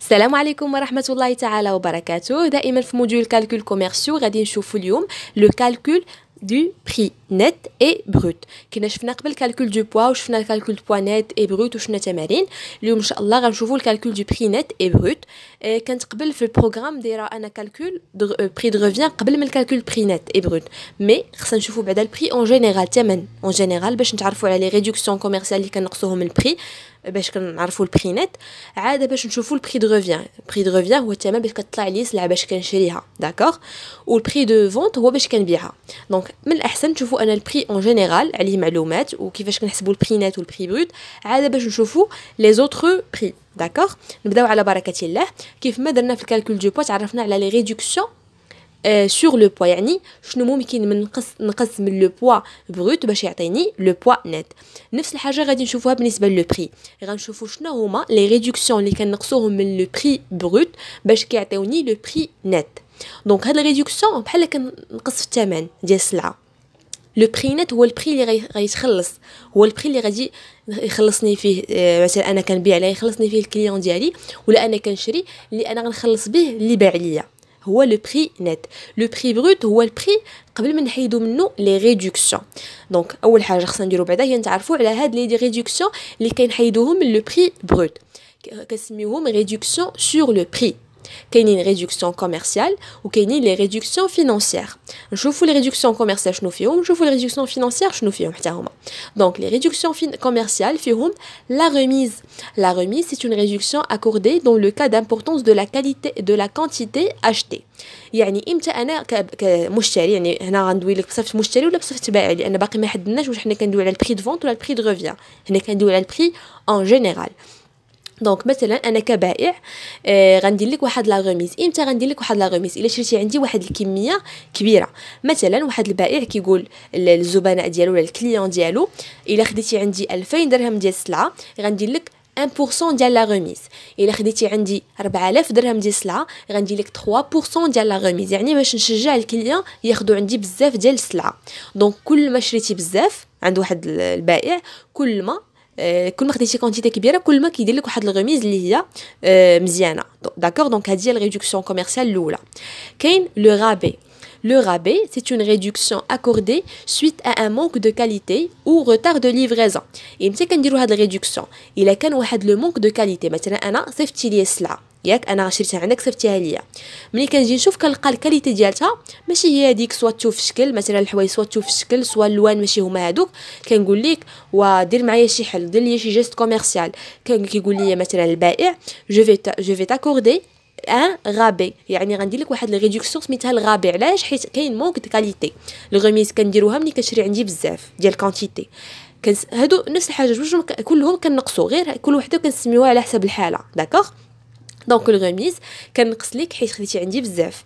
السلام عليكم ورحمة الله تعالى وبركاته. دائما في موديول كالكول كوميرسيو غادي نشوفوا اليوم لو كالكول du prix net et brut. كنا شفنا قبل كالكول دو بوا وشفنا الكالكول دو بوا نت اي بروت وشفنا تمارين. اليوم ان شاء الله غنشوفوا الكالكول دو بري نت اي بروت. كانت قبل في البروغرام دايره انا كالكول بري دو ريفيان قبل من الكالكول بري نت اي بروت، مي خصنا نشوفوا بعدا البري اون جينيرال، الثمن اون جينيرال باش نتعرفوا على لي ريدكسيون كوميرسيال اللي كنقصوهم من البري باش كنعرفوا البري نت. عاده باش نشوفوا البري دو ريفيان، البري دو ريفيان هو الثمن باش كتطلع لي سلعه باش كنشريها، داكوغ، والبري دو فونت هو باش كنبيعها. دونك من الاحسن نشوفوا انا البري اون جينيرال عليه معلومات وكيفاش كنحسبوا البري نت والبري بروت، عاده باش نشوفوا لي زوتر بري، داكوغ. نبداو على بركه الله. كيف ما درنا في الكالكول دو بوا تعرفنا على لي ريدكسيون سور لو بوا، يعني شنو ممكن من نقص من لو بوا بروت باش يعطيني لو بوا نت. نفس الحاجه غادي نشوفوها بالنسبه لو بري، غنشوفوا شنو هما لي ريدكسيون اللي كنقصوهم من لو بري بروت باش كيعطيوني لو بري نت. دونك هاد الريدكسيون بحال كنقص في الثمن ديال السلعه. لو بري نت هو البري اللي غيتخلص، هو البري اللي غادي يخلصني فيه، مثلا انا كنبيع لا يخلصني فيه الكليون ديالي، ولا انا كنشري اللي انا غنخلص به اللي باع ليا، هو لو بري نت. لو بري بروت هو البري قبل ما نحيدو منه لي ريدكسيون. دونك اول حاجه خصنا نديرو بعدا هي نتعرفوا على هاد لي ريدكسيون اللي كنحيدوهم من لو بري بروت، كنسميوهم ريدكسيون سور لو بري. كاينين ريدكسيون كوميرسيال وكاينين لي ريدكسيون فينانسيير. نشوفوا لي ريدكسيون كوميرسيال شنو فيهم، نشوفوا لي ريدكسيون فينانسيير شنو فيهم حتى هما. دونك لي ريدكسيون كوميرسيال فيهم la remise. La remise c'est une réduction accordée dans le cas d'importance de la qualité de la quantité achetée. يعني امتى انا كمشتري، يعني هنا غندوي لك بصفه مشتري ولا بصفه بائع، لان باقي ما حددناش واش حنا كندوي على البري دو فونت ولا البري دو ريفيان، هنا كندوي على البري اون جينيرال. دونك مثلا انا كبائع غندير لك واحد لا ريميز. امتى غندير لك واحد لا ريميز؟ الا شريتي عندي واحد الكميه كبيره، مثلا واحد البائع كيقول للزبناء ديالو ولا الكليون ديالو الا خديتي عندي 2000 درهم ديال السلعه غندير لك 1% ديال لا ريميز. الا خديتي عندي 4000 درهم ديال السلعه غندير لك 3% ديال لا ريميز، يعني باش نشجع الكليون ياخذوا عندي بزاف ديال السلعه. دونك كل ما شريتي بزاف عند واحد البائع، كل ما خديتي كونتيتي كبيره كل ما كيدير لك واحد الغميز اللي هي مزيانه، داكوغ. دونك هذه هي الريدكسيون كوميرسيال الاولى. كاين لو رابي. Le rabais, c'est une réduction accordée suite à un manque de qualité ou retard de livraison. إمتى كنديروا هاد الريدكسيون؟ إلا كان واحد لو مونك دو كاليتي، مثلا أنا صيفطتي لي السلعة ياك، أنا شريتها عندك صيفطتيها ليا، ملي كنجي نشوف كنلقى الكاليتي ديالتها ماشي هي هذيك، سوا تشوف في الشكل، مثلا الحوايج سوا تشوف في الشكل سوا اللوان ماشي هما هادوك، كنقول لك ودير معايا شي حل، دير لي شي جيست كوميرسيال. كيقول لي مثلا البائع جو في تاكوردي ان رابي، يعني غندير لك واحد الريدكسيون سميتها الرابي. علاش؟ حيت كاين مونك دو كاليتي. الغميز كنديروها ملي كتشري عندي بزاف ديال كونتيتي، هادو نفس الحاجه جوج كلهم كنقصوا، غير كل وحده كنسميوها على حسب الحاله، داكوغ. دونك الغميز كنقص لك حيت خديتي عندي بزاف،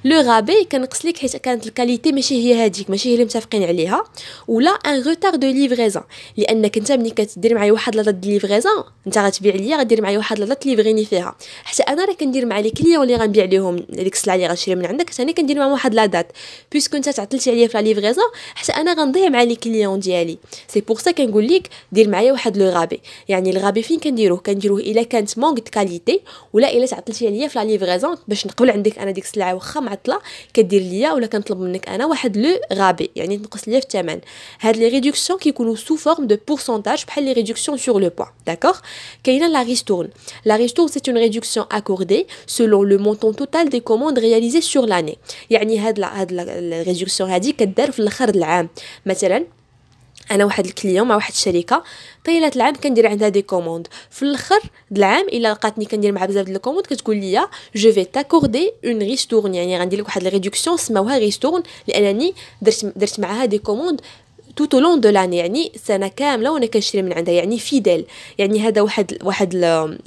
لو رابي كنقص لك حيت كانت الكاليتي ماشي هي هذيك، ماشي هي اللي متفقين عليها، ولا ان روتار دو ليفريزون، لانك انت ملي كتدير معايا واحد لا دات دو ليفريزون انت غتبيع ليا غدير معايا واحد لا دات ليفريني فيها، حتى انا راه كندير مع لي كليون اللي غنبيع ليهم ديك السلعه اللي غنشري من عندك، ثاني كندير معاهم واحد لا دات، بيسكو انت تعطلتي عليا في لا ليفريزون حتى انا غنضيع مع لي كليون ديالي. سي بور سا كنقول لك دير معايا واحد لو رابي. يعني الغابي فين كنديروه الا كانت مونك دو كاليتي، ولا الا تعطلتي عليا في لا ليفريزون باش نقبل عندك انا ديك السلعه واخا معطله، كدير ليا ولا كنطلب منك انا واحد لو رابي، يعني تنقص ليا في الثمن. هاد لي ريدكسيون كيكونوا سو فورم دو بورسونتاج بحال لي ريدكسيون سور لو بوا، داكوغ. كاينه لا ريستورن. لا ريستورن سي اون ريدكسيون اكوردي سولون لو مونطون توتال دي كوموند رياليزي سور لاني. يعني هاد الريدكسيون هادي كدار في الاخر العام. مثلا انا واحد الكليون مع واحد الشركه طيله العام كندير عندها دي كوموند، في الاخر العام الا لقاتني كندير مع بزاف ديال الكوموند كتقول لي جو في تاكوردي اون ريستورن، يعني غندير لك واحد الريدكسيون سماوها ريستورن لانني درت معاها دي كوموند tout au long de l'année، يعني سنه كامله وانا كنشري من عندها، يعني فيديل. يعني هذا واحد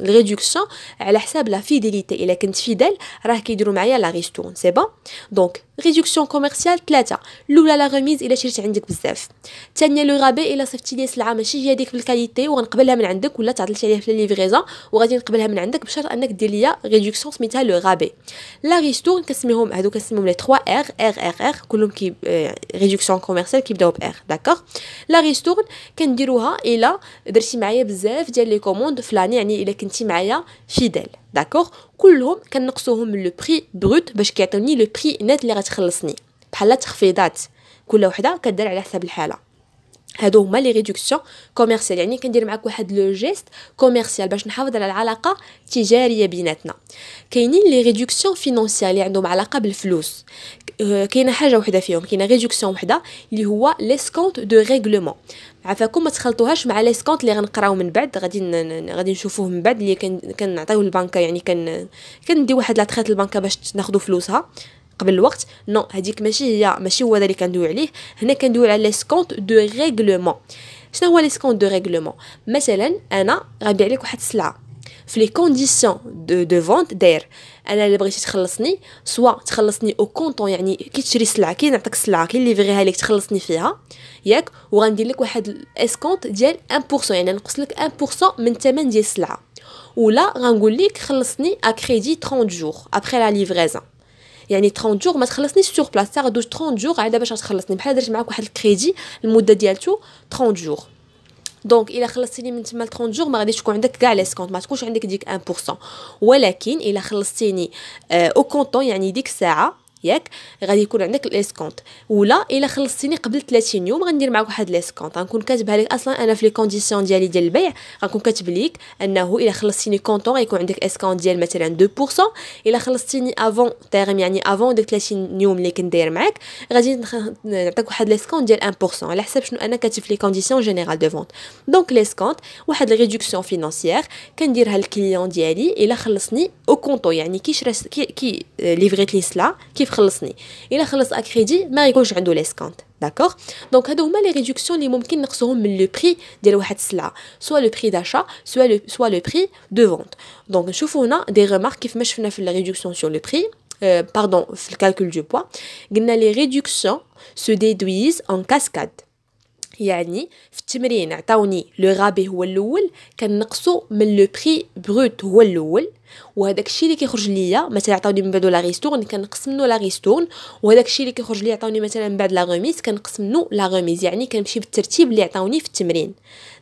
الريدكسيون على حساب لا فيديليتي، الا كنت فيديل راه كيديروا معايا لا ريستورن، سي بون. دونك ريدكسيون كوميرسيال ثلاثه، الاولى لا ريميز الا شريت عندك بزاف، الثانيه لو رابي الا صيفطتي لي سلعه ماشي هي هذيك بالكاليتي وغنقبلها من عندك، ولا تعطلتي عليها في ليفريزون وغادي نقبلها من عندك بشرط انك دير ليا ريدكسيون سميتها لو رابي. لا ريستورن كنسميهم لي 3 ار كلهم كي ريدكسيون كوميرسيال كيبداو ب ار، داكوغ. لا ريستورن كنديروها الا درتي معايا بزاف ديال لي كوموند فلاني، يعني الا كنتي معايا فيدال داكوغ. كلهم كنقصوهم من لو بري بروت باش كيعطيوني لو بري نت اللي غتخلصني، بحال تخفيضات كل وحده كدار على حساب الحاله. هادو هما لي ريدكسيون كوميرسيال، يعني كندير معاك واحد لو جيست كوميرسيال باش نحافظ على العلاقه التجاريه بيناتنا. كاينين لي ريدكسيون فينانسيال اللي عندهم علاقه بالفلوس. كاينه حاجه وحده فيهم، كاينه ريدكسيون وحده اللي هو ليسكونت دو ريغلومون. عافاكم ما تخلطوهاش مع ليسكونت اللي غنقراو من بعد، غادي نشوفوه من بعد اللي كنعطيوه للبنكه، يعني كندي واحد لا تريت للبنكه باش ناخذوا فلوسها قبل الوقت. نو هذيك ماشي هو اللي كندوي عليه. هنا كندوي على ليسكونت دو ريغلومون. شنو هو ليسكونت دو ريغلومون؟ مثلا انا غنبيع لك واحد السلعه في لي كونديسيون دو فونت داير انا اللي بغيتي تخلصني، سوا تخلصني او كونطون، يعني كي تشري سلعه كي نعطيك السلعه كي ليفريها لك تخلصني فيها ياك، وغندير لك واحد الاسكونت ديال 1%، يعني نقص لك 1% من الثمن ديال السلعه. ولا غنقول لك خلصني ا كريدي 30 جور ابري لا ليفريزون، يعني 30 جور ما تخلصنيش سور بلاص، غدوز 30 جور عاد باش تخلصني، بحال درت معاك واحد الكريدي المده ديالته 30 جور. دونك الا خلصتيني من تما 30 جور ما غاديش تكون عندك كاع ليسكونط، ما تكونش عندك ديك 1%. ولكن الا خلصتيني او كونطون يعني ديك الساعه ياك غادي يكون عندك ليسكونط. ولا الا خلصتيني قبل 30 يوم غندير معاك واحد ليسكونط، غنكون كاتبها لك اصلا انا في لي كونديسيون ديالي ديال البيع، غنكون كاتب لك انه الا خلصتيني كونطون غيكون عندك اسكونط ديال مثلا 2%. الا خلصتيني افون تيرم يعني افون ديك 30 يوم اللي كندير معاك غادي نعطيك واحد ليسكونط ديال 1% على حسب شنو انا كاتب في لي كونديسيون جينيرال دو فونت. دونك ليسكونط واحد ريدكسيون فينانسيير كنديرها للكليون ديالي الا خلصني او كونطو، يعني كي ليفريت لي سلا كيف خلصني. الا خلص ا كريدي ما يكونش عنده ليسكونط داكوغ. دونك هادو هما لي ريدكسيون اللي ممكن نقصوهم من لو بري ديال واحد السلعه، سوا لو بري داشا سوا لو بري دو فونت. دونك نشوفوا هنا دي ريمارك كيف ما شفنا في لا ريدكسيون سور لو بري باردون في الكالكول دو بوا. قلنا لي ريدكسيون سو ديدويز ان كاسكاد، يعني في التمرين عطاوني لو غابي هو الاول كنقصو من لو بري بروت هو الاول، وهذاك الشيء اللي كيخرج ليا مثلا عطاوني من بعد لا ريستورن كنقص منه لا ريستورن، وهذاك الشيء اللي كيخرج ليا عطاوني مثلا من بعد لا غوميز كنقص منه لا غوميز، يعني كنمشي بالترتيب اللي عطاوني في التمرين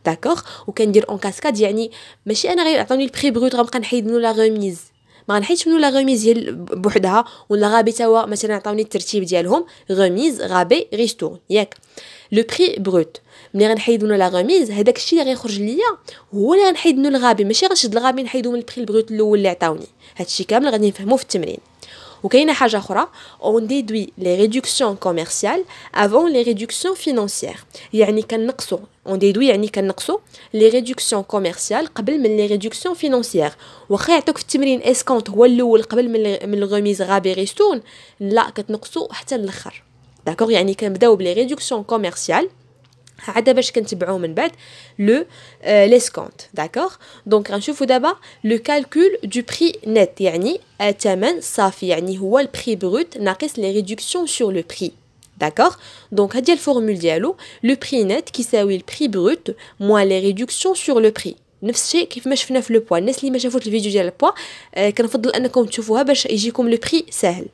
داكوغ. وكندير اون كاسكاد، يعني ماشي انا غير عطاوني البري بروت غنبقى نحيد منه لا غوميز، ما غنحيدش منه لا غوميز هي بوحدها، ولا غابي تا هو مثلا عطاوني الترتيب ديالهم غوميز غابي ريستورن ياك. لو بري بروت ملي غنحيد منه لا غوميز هذاك الشيء اللي غيخرج ليا هو اللي غنحيد منه الغابي، ماشي غنشد الغابي نحيدو من البري بروت الاول اللي عطاوني. هادشي كامل غادي نفهموه في التمرين. وكاينه حاجه اخرى اون ديدوي لي ريدكسيون كوميرسيال افون لي ريدكسيون فينانسيير، يعني كنقصو اون ديدوي يعني كنقصو لي ريدكسيون كوميرسيال قبل من لي ريدكسيون فينانسيير. واخا يعطوك في التمرين اسكونط هو الاول قبل من الغوميز غابي ريستون، لا كتنقصو حتى الاخر داكوغ. يعني كنبداو بلي ريدكسيون كوميرسيال عاد باش كنتبعو من بعد لو ليسكونط داكوغ. دونك غنشوفو دابا لو كالكول دو بري نت، يعني الثمن صافي، يعني هو البري بروت ناقص لي ريدكسيون سور لو بري داكوغ. دونك هادي الفورمول ديالو لو بري نت كيساوي البري بروت موان لي ريدكسيون سور لو بري. نفس الشيء كيف ما شفنا في لو بوا. الناس اللي ما شافوش الفيديو ديال البوا كنفضل انكم تشوفوها باش يجيكم لو بري ساهل،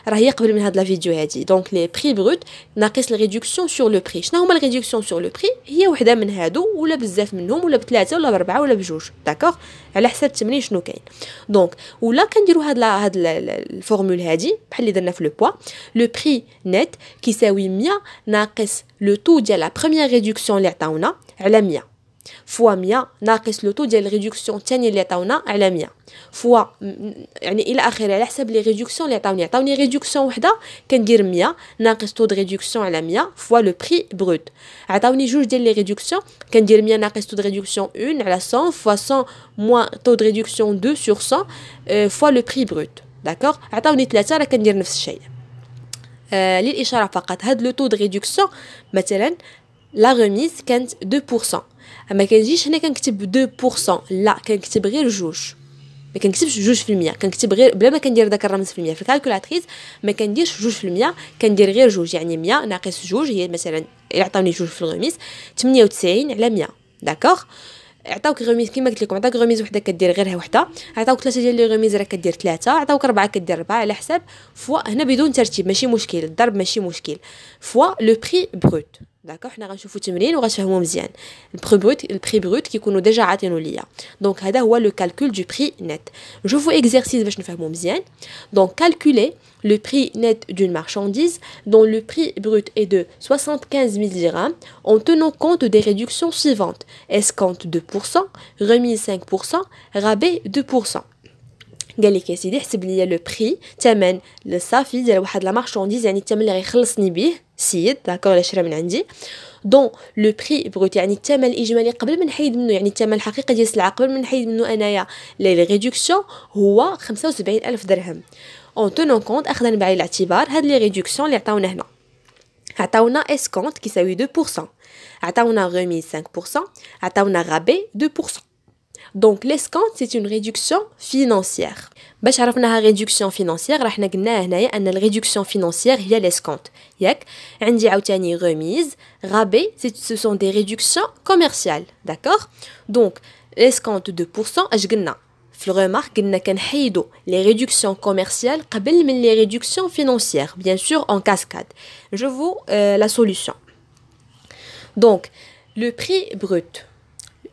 راه هي قبل من هاد لا فيديو هادي. دونك لي بري بروت ناقص لي ريدكسيون سور لو بري. شنو هما لي ريدكسيون سور لو بري؟ هي وحده من هادو ولا بزاف منهم ولا بثلاثه ولا بربعه ولا بجوج داكوغ، على حسب التمرين شنو كاين. دونك ولا كنديروا هاد الفورمول هادي بحال اللي درنا في لو بوا. لو بري نت كيساوي 100 ناقص لو طو ديال لا بروميير ريدكسيون اللي عطاونا على 100 فوا 100 ناقص لو طو ديال الريدكسيون الثانيه اللي عطاونا على 100 فوا يعني الى اخره على حسب لي ريدكسيون اللي عطاوني ريدكسيون وحده كندير 100 ناقص طو د ريدكسيون على 100 فوا لو بري بروت. عطاوني جوج ديال لي ريدكسيون كندير 100 ناقص طو د ريدكسيون 1 على 100 فوا 100 موان طو د ريدكسيون 2 سور 100 فوا لو بري بروت داكوغ. عطاوني 3 راه كندير نفس الشيء. للاشاره فقط هاد لو طو د ريدكسيون مثلا لا غوميز كانت 2%، اما كنجيش هنا كنكتب 2%، لا كنكتب غير جوج، ما كنكتبش 2%، كنكتب غير بلا ما كندير داك الرمز في المية في الكالكولاتريس، ما كنديرش 2%، كندير غير جوج، يعني 100 ناقص جوج هي مثلا الا عطاوني جوج في الغميس 98 على 100 داكوغ. عطاوك غميس كيما قلت لكم، عطاوك غميس وحده كدير غيرها وحده، عطاوك 3 ديال لي غميس راه كدير 3، عطاوك 4 كدير 4 على حساب فوا هنا بدون ترتيب ماشي مشكل، الضرب ماشي مشكل فوا لو بري بروت داكوغ حنا غنشوفوا تمرين وغتفهموا مزيان. البري بروت كيكونوا ديجا عاطينو ليا. دونك هذا هو لو كالكول دو بري نت. نشوفوا اكزرسيس باش نفهموا مزيان. دونك كالكولي le prix net d'une marchandise dont le prix brut est de 75 000 dirhams en tenant compte des réductions suivantes: escompte 2%, remise 5%, rabais 2%. قال لك يا سيدي حسب لي لو بري ثمن الصافي ديال واحد لا مارشانديز، يعني الثمن اللي غيخلصني به السيد داكور اللي شرا من عندي. دون لو بري بروت يعني الثمن الاجمالي قبل ما نحيد منه، يعني الثمن الحقيقي ديال السلعه قبل ما نحيد منه انايا لي ريدكسيون هو 75,000 درهم. اون تونون كونت اخذا بعين الاعتبار هاد لي ريدكسيون اللي عطاونا هنا. عطاونا اسكونت كيساوي 2%، عطاونا ريميز 5%، عطاونا رابي 2%. Donc l'escompte c'est une réduction financière. باش عرفناها réduction financière راه حنا قلنا هنايا ان الريدكسيون financière هي l'escompte. ياك عندي عاوتاني remise, rabais, ce sont des réductions commerciales, d'accord. Donc l'escompte 2% اش قلنا في الرمارك قلنا كنحيدو les réductions commerciales قبل من les réductions financières, bien sûr en cascade. Je vous la solution. Donc le prix brut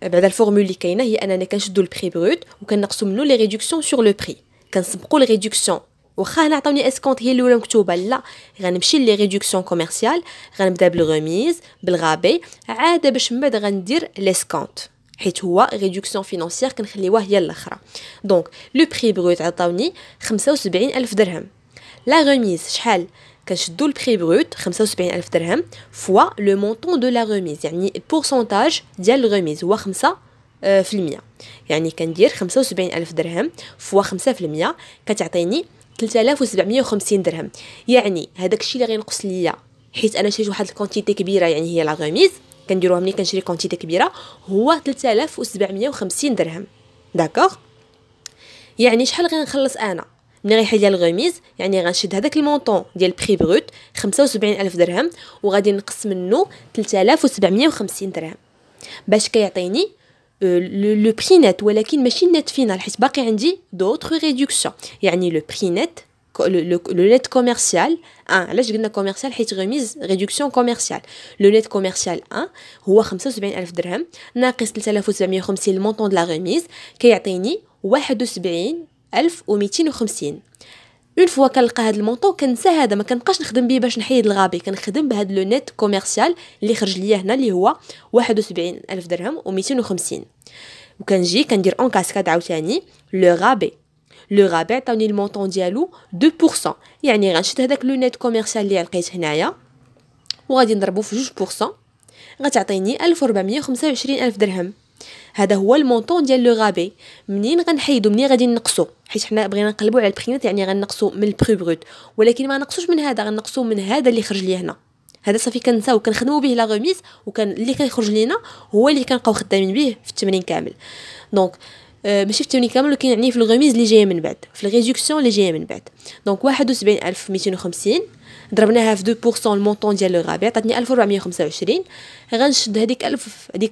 بعد الفورمول اللي كاينه هي اننا كنشدو البري بروت وكنقصوا منه لي ريدكسيون سور لو بري، كنسبقوا لي ريدكسيون. واخا هنا عطاوني اسكونت هي الاولى مكتوبه، لا غنمشي لي ريدكسيون كوميرسيال، غنبدا بالغوميز بالغابي عاد باش من بعد غندير ليسكونت حيت هو ريدكسيون فينانسيير كنخليوه هي الاخرى. دونك لو بري بروت عطاوني 75,000 درهم. لا غوميز شحال؟ كنشدو البري بروت 75,000 درهم فوا لو مونطون دو لا غوميز، يعني البورسونتاج ديال الغوميز هو 5%، يعني كندير 75,000 درهم فوا 5% كتعطيني 3,750 درهم. يعني هذاك الشيء اللي غينقص ليا حيت انا شريت واحد الكونتيتي كبيره، يعني هي لا غوميز كنديروها ملي كنشري كونتيتي كبيره، هو 3,750 درهم. داكوغ يعني شحال غنخلص انا ملي غيحيد لي الغوميز؟ يعني غنشد هذاك المونطون ديال البري بروت 75,000 درهم وغادي نقص منه 3,750 درهم باش كيعطيني لو بري نت، ولكن ماشي نت فينال حيت باقي عندي دوطخ ريدكسيون. يعني لو بري نت لو نت كوميرسيال علاش قلنا كوميرسيال؟ حيت غوميز ريدكسيون كوميرسيال. لو نت كوميرسيال هو 75,000 درهم ناقص 3,750 المونطون د لا غوميز كيعطيني 71,250. اون فوا كنلقى هذا المونطون كنسى هذا، ما كنبقاش نخدم به باش نحيد الغابي، كنخدم بهذا لو نت كوميرسيال اللي خرج ليا هنا اللي هو 71,000 درهم و250. وكنجي كندير اون كاسكاد عاوتاني لو غابي. لو غابي عطاوني المونطون ديالو 2%، يعني غنشد هذاك لو نت كوميرسيال اللي لقيت هنايا وغادي نضربو في 2%، غتعطيني 1425,000 درهم. هذا هو المونطون ديال لو غابي. منين غنحيدو منين غادي نقصو؟ حيت حنا بغينا نقلبوا على البرينات، يعني غنقصو من البري بروت، ولكن ما نقصوش من هذا، غنقصو من هذا اللي خرج لي هنا. هذا صافي كنساو كنخدموا به لا غوميز، وكان اللي كيخرج لينا هو اللي كنبقاو خدامين به في التمرين كامل. دونك ماشي في التمرين كامل، ولكن يعني في الغوميز اللي جايه من بعد، في الريدكسيون اللي جايه من بعد. دونك 71,250 ضربناها في 2% المونطون ديال لو غابي عطاتني 1425. غنشد هذيك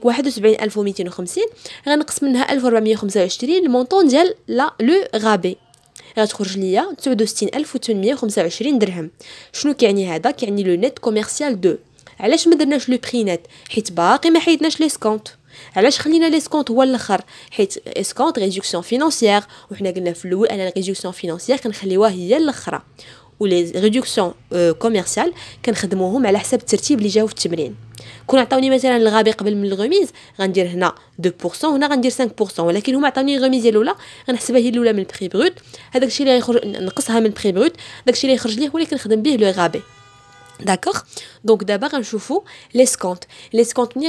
71,250 غنقص منها 1425 المونطون ديال لا لو غابي، غتخرج ليا 69,825 درهم. شنو كيعني هذا؟ كيعني لو نت كوميرسيال 2. علاش ما درناش لو بري نت؟ حيت باقي ما حيدناش ليسكونت. علاش خلينا ليسكونت هو الاخر؟ حيت اسكونت ريدكسيون فينانسيير، وحنا قلنا في الاول ان ريدكسيون فينانسيير كنخليوها هي الاخرى، ولي ريدكسيون كوميرسيال كنخدموهم على حسب الترتيب اللي جاو في التمرين. كون عطاوني مثلا الغابي قبل من الغوميز غندير هنا 2% وهنا غندير 5%، ولكن هما عطاوني الغوميز الاولى غنحسبها هي الاولى من البري بروت، هذاك الشيء اللي غيخرج نقصها من البري بروت، داك الشيء اللي يخرج ليه هو اللي كنخدم به لو غابي. داكوغ دونك دابا غنشوفوا ليسكونت. ليسكونت ملي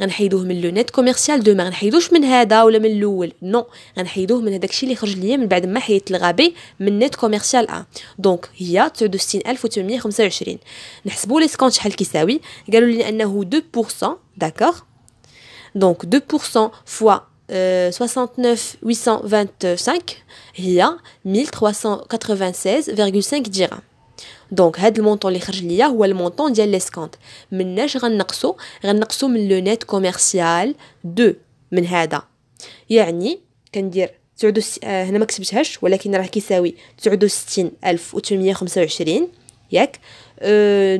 غنحيدوه من لو نت كوميرسيال دو، ما غنحيدوش من هذا ولا من الاول، نو غنحيدوه من هذاك الشيء اللي خرج ليا من بعد ما حيدت الغابي من نت كوميرسيال دونك هي 69,825. نحسبوا ليسكونت شحال كيساوي؟ قالوا لي انه 2%. داكوغ دونك 2% فوا 69,825 هي 1,396,5 درهم. دونك هاد المونطون اللي خرج ليا هو المونطون ديال ليسكونت. مناش غنقصو من لو نت كوميرسيال 2 من هذا، يعني كندير هنا ما كتبتهاش ولكن راه كيساوي 69,825 ياك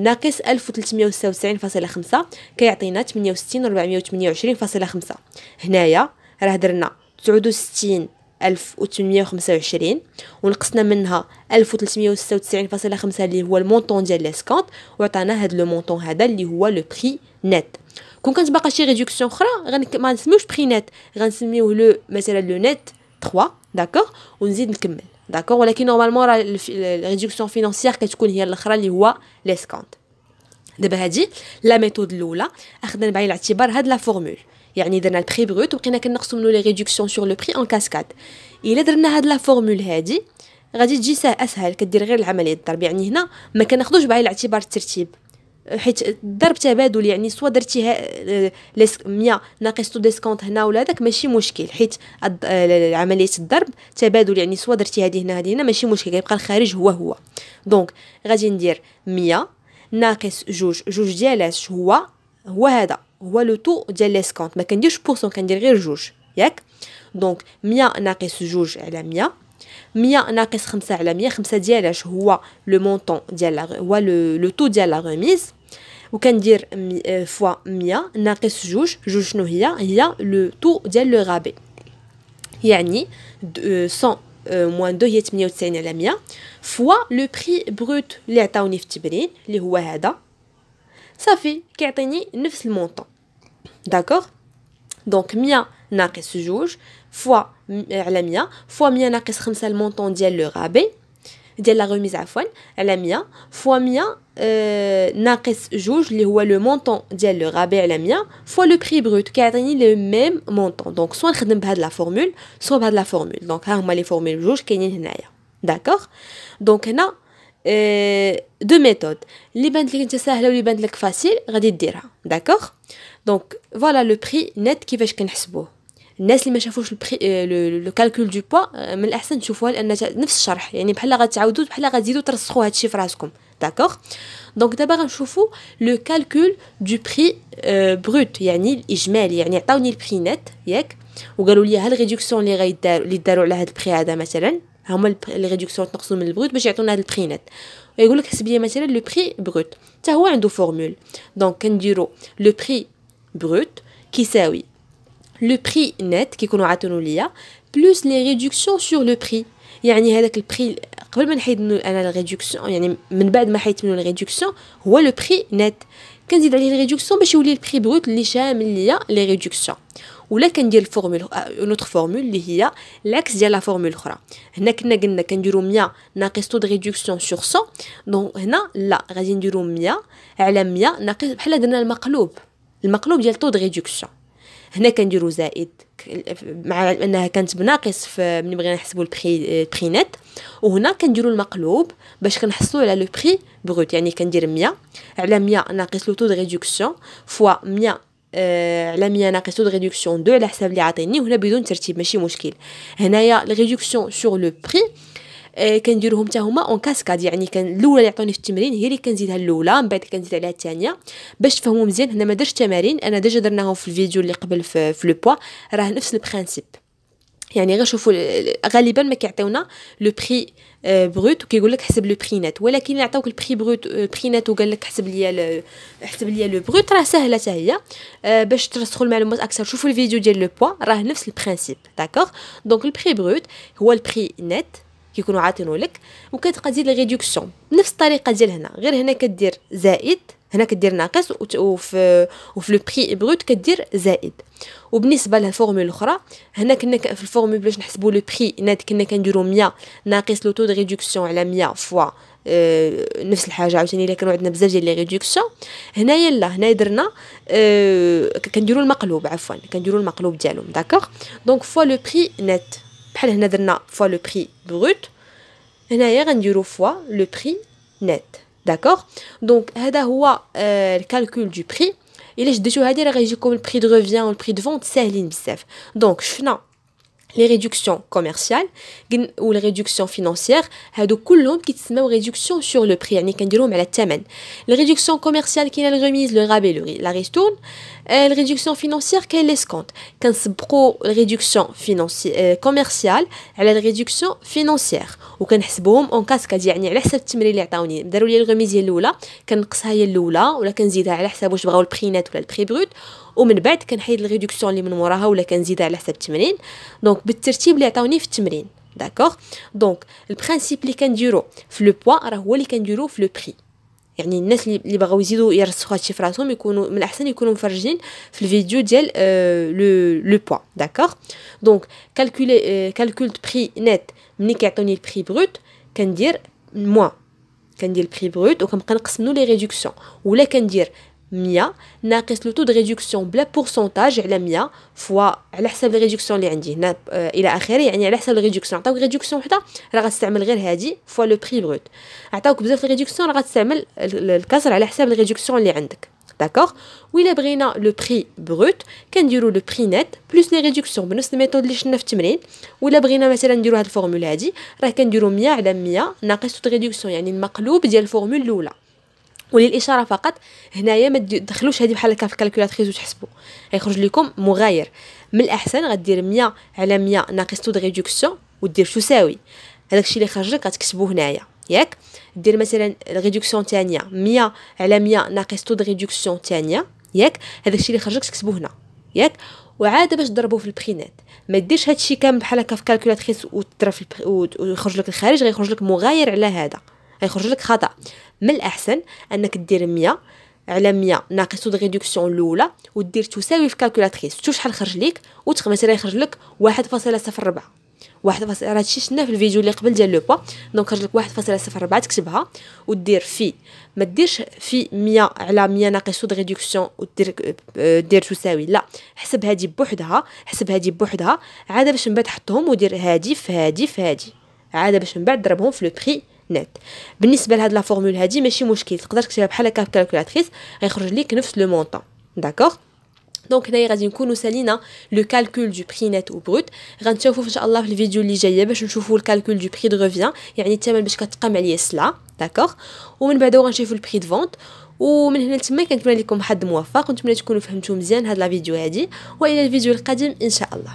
ناقص 1396.5 كيعطينا 68,428.5. هنايا راه درنا 69,825 ونقصنا منها 1396.5 اللي هو المونطون ديال ليسكونت وعطانا هذا لو مونطون هذا اللي هو لو بري نت. كون كانت باقا شي ريدكسيون اخرى ما نسميوش بري نت، غنسميوه لو مثلا لو نت 3 داكوغ ونزيد نكمل داكوغ. ولكن نورمالمون راه الريدكسيون فينانسيير كتكون هي الاخرى اللي هو ليسكونت. دابا هادي لا ميثود الاولى اخذنا بعين الاعتبار هاد لا فورمول، يعني درنا البري بروت وبقينا كنقصوا منو لي ريدكسيون سور لو بري ان كاسكاد. الا درنا هاد لا فورمول هادي غادي تجي اسهل، كدير غير العمليه الضرب. يعني هنا ما كناخذوش بعين الاعتبار الترتيب، حيت الضرب تبادل، يعني سوا درتيها 100 ناقص تو ديسكونت هنا ولا داك ماشي مشكل، حيت عمليه الضرب تبادل، يعني سوا درتي هذه هنا ماشي مشكل، كيبقى الخارج هو. دونك غادي ندير 100 ناقص جوج ديالاش هو هذا هو لو طو ديال ليسكونت، ما كنديرش بورسون، كندير غير جوج ياك. دونك 100 ناقص جوج على 100 100 ناقص 5 على 100 5 ديالاش هو لو مونطون ديال هو لو طو ديال لا ريميز. وكندير فوا 100 ناقص جوج شنو هي لو طو ديال لو غابي، يعني 100 موان 2 هي 98 على 100 فوا لو بري بروت اللي عطاوني في التمرين اللي هو هذا صافي كيعطيني نفس المونطون داكوغ. دونك 100 ناقص جوج فوا على 100 فوا 100 ناقص 5 المونطون ديال لو غابي ديال لا ريميز عفوا على 100 فوا 100 ناقص جوج اللي هو لو مونطون ديال لو غابي على 100 فوا لو بري بروت كيعطيني لو ميم مونطون. دونك سوا نخدم بهاد لا فورمول سوا بهاد لا فورمول. دونك ها هما لي فورمول بجوج كاينين هنايا داكوغ. دونك هنا دو ميثود اللي بانت لك انت ساهله واللي بانت لك فاسيل غادي ديرها داكوغ. دونك فوالا لو بري نت كيفاش كنحسبوه. الناس اللي ما شافوش لو كالكول دو بوا من الاحسن تشوفوها لان نفس الشرح، يعني بحال غتعاودوا بحال غتزيدوا ترسخوا هادشي في راسكم داكوغ. دونك دابا غنشوفوا لو كالكول دو بري بروت، يعني الاجمالي، يعني عطاوني البري نت ياك وقالوا لي ها الريدكسيون اللي داروا على هذا البري هذا مثلا هما لي ريدكسيون تنقصوا من البروت باش يعطونا هذا البري نت. ويقول لك حسب لي مثلا لو بري بروت حتى هو عنده فورمول. دونك كنديروا لو بري بروت كيساوي لو بري نت كيكونوا عاطينو ليا بلوس لي ريدكسيون سور لو بري، يعني هذاك البري قبل ما نحيد انا الريدكسيون، يعني من بعد ما حيدت منو الريدكسيون هو لو بري نت كنزيد عليه الريدكسيون باش يولي البري بروت اللي شامل ليا لي ريدكسيون. ولا كندير الفورمول نوتر فورمول اللي هي العكس ديال لا فورمول الاخرى. هنا قلنا كنديروا 100 ناقص طو دو ريدكسيون سور 100. دونك هنا لا غادي نديروا 100 على 100 ناقص بحال درنا المقلوب ديال طو دو ريدكسيون. هنا كنديروا زائد مع انها كانت بناقص ملي بغينا نحسبوا البري نت، وهنا كنديروا المقلوب باش كنحصلوا على لو بري بروت. يعني كندير 100 على 100 ناقص لو طو دو ريدكسيون فوا 100 على 100 ناقص طو دو ريدكسيون 2 على حساب اللي عاطيني، وهنا بدون ترتيب ماشي مشكل. هنايا الريدكسيون سور لو بري كنديروهم حتى هما اون كاسكاد، يعني كان الاولى اللي عطوني في التمرين هي اللي كنزيدها الاولى من بعد كنزيد عليها الثانيه باش تفهموا مزيان. هنا ما درتش تمارين، انا ديجا درناهم في الفيديو اللي قبل في لو بوا، راه نفس البرانسيپ. يعني غير شوفوا غالبا ما كيعطيونا لو بري بروت وكيقول لك حسب لو بري نت، ولكن يعطيوك البري بروت بري نت وقال لك حسب ليا لو بروت راه سهله حتى هي. باش ترسخوا المعلومات اكثر شوفوا الفيديو ديال لو بوا، راه نفس البرانسيپ داكوغ. دونك البري بروت هو البري نت كيكونوا عاطينه لك، وكتبقى تزيد الريدكسيون بنفس الطريقه ديال هنا، غير هنا كدير زائد، هنا كدير ناقص، وفي لو بري بروت كدير زائد. وبالنسبه للفورمول الاخرى هنا كنا في الفورمول باش نحسبوا لو بري نت كنا كنديروا 100 ناقص لو طو دو ريدكسيون على 100 فوا نفس الحاجه عاوتاني الا كانوا عندنا بزاف ديال لي ريدكسيون. هنايا لا هنا درنا كنديروا المقلوب عفوا كنديروا المقلوب ديالهم داكوغ. دونك فوا لو بري نت بحال هنا درنا فوا لو بري بروت، هنايا غنديروا فوا لو بري نت داكوغ. دونك هذا هو الكالكول دو بري. الا شديتو هادي راه غيجيكم البري دو ريفيان والبري دو فونت ساهلين بزاف. دونك شفنا لي ريدكسيون كوميرسيال و لي ريدكسيون فينانسيير هادو كلهم كيتسموا ريدكسيون سور لو بري، يعني كنديروهم على الثمن. لي ريدكسيون كوميرسيال كاين الغميز لو رابي لا ريستون. الريدكسيون فينانسيير كاين لي سكونت، كنسبقوا الريدكسيون فينانسي كوميرسيال على الريدكسيون فينانسيير وكنحسبوهم اون كاسكاد، يعني على حسب التمرين اللي عطاوني. داروا لي الغميز هي الاولى كنقصها هي الاولى ولا كنزيدها على حساب واش بغاو البري نت ولا البري بروت، ومن بعد كنحيد الريدكسيون اللي من وراها ولا كنزيدها على حساب التمرين. دونك بالترتيب اللي عطاوني في التمرين. داكوغ. دونك البرانسيپ اللي كنديرو في لو بوا راه هو اللي كنديرو في لو بري. يعني الناس اللي بغاو يزيدوا يرسخوا هادشي في راسهم يكونوا من الاحسن يكونوا مفرجين في الفيديو ديال لو بوا. داكوغ. دونك كالكول بري نت ملي كيعطوني البري بروت كندير موان، كندير البري بروت وكنبقى نقسم لو لي ريدكسيون، ولا كندير 100 ناقص لو تو دو ريدكسيون بلا بورسونتاج على 100 فوا على حساب لي ريدكسيون اللي عندي هنا الى اخره. يعني على حساب لي ريدكسيون عطاوك ريدكسيون وحده راه غتستعمل غير هادي فوا لو بري بروت، عطاوك بزاف لي ريدكسيون راه غتستعمل الكسر على حساب لي ريدكسيون اللي عندك. داكوغ. وإلا بغينا لو بري بروت كنديرو لو بري نت بلس لي ريدكسيون بنفس الميثود اللي شفنا في التمرين. ولا بغينا مثلا نديرو هاد الفورمول هادي راه كنديرو 100 على 100 ناقص تو ريدكسيون، يعني المقلوب ديال الفورمول الاولى. وللاشاره فقط هنايا ما تدخلوش هذه بحال هكا في الكالكولاتريس وتحسبوا، غيخرج لكم مغاير. من الاحسن غدير 100 على 100 ناقص تو ريدكسيون ودير تساوي هذاك الشيء اللي خرج لك غتكتبوه هنايا ياك. دير مثلا الريدكسيون ثانيه 100 على 100 ناقص تو ريدكسيون ثانيه ياك، هذاك الشيء اللي خرج لك تكتبوه هنا ياك. وعاد باش تضربوا في البرينات ما ديرش هادشي كامل بحال هكا في الكالكولاتريس وتضرب ويخرج لك الخارج، غيخرج لك مغاير على هذا، غيخرج لك خطا. من الاحسن انك دير 100 على 100 ناقص تو ريدكسيون الاولى ودير تساوي في الكالكولاتريس تشوف شحال خرج لك مثلا يخرج لك 1.04. هادشي شفنا في الفيديو اللي قبل ديال لو بوا. دونك خرج لك 1.04 تكتبها ودير في، ما ديرش في 100 على 100 ناقص تو ريدكسيون ودير تساوي، لا حسب هادي بوحدها عاد باش من بعد حطهم ودير هادي في هادي عاد باش من بعد ضربهم في لو بري نت. بالنسبه لهاد لا فورمول هادي ماشي مشكل، تقدر تكتبها بحال هكا في الكالكولاتريس غيخرج لك نفس لو مونطون. داكوغ. دونك هنايا غادي نكونوا سالينا لو كالكول دو بري نت و بروت. غنشوفوا ان شاء الله في الفيديو اللي جايه باش نشوفوا الكالكول دو بري دو ريفيان، يعني الثمن باش كتقام عليه السلعه. داكوغ. ومن بعد غنشوفوا البري دو فونت. ومن هنا لتما كنتمنى لكم حظ موفق ونتمنى تكونوا فهمتوا مزيان هاد لا فيديو هادي، والى الفيديو القادم ان شاء الله.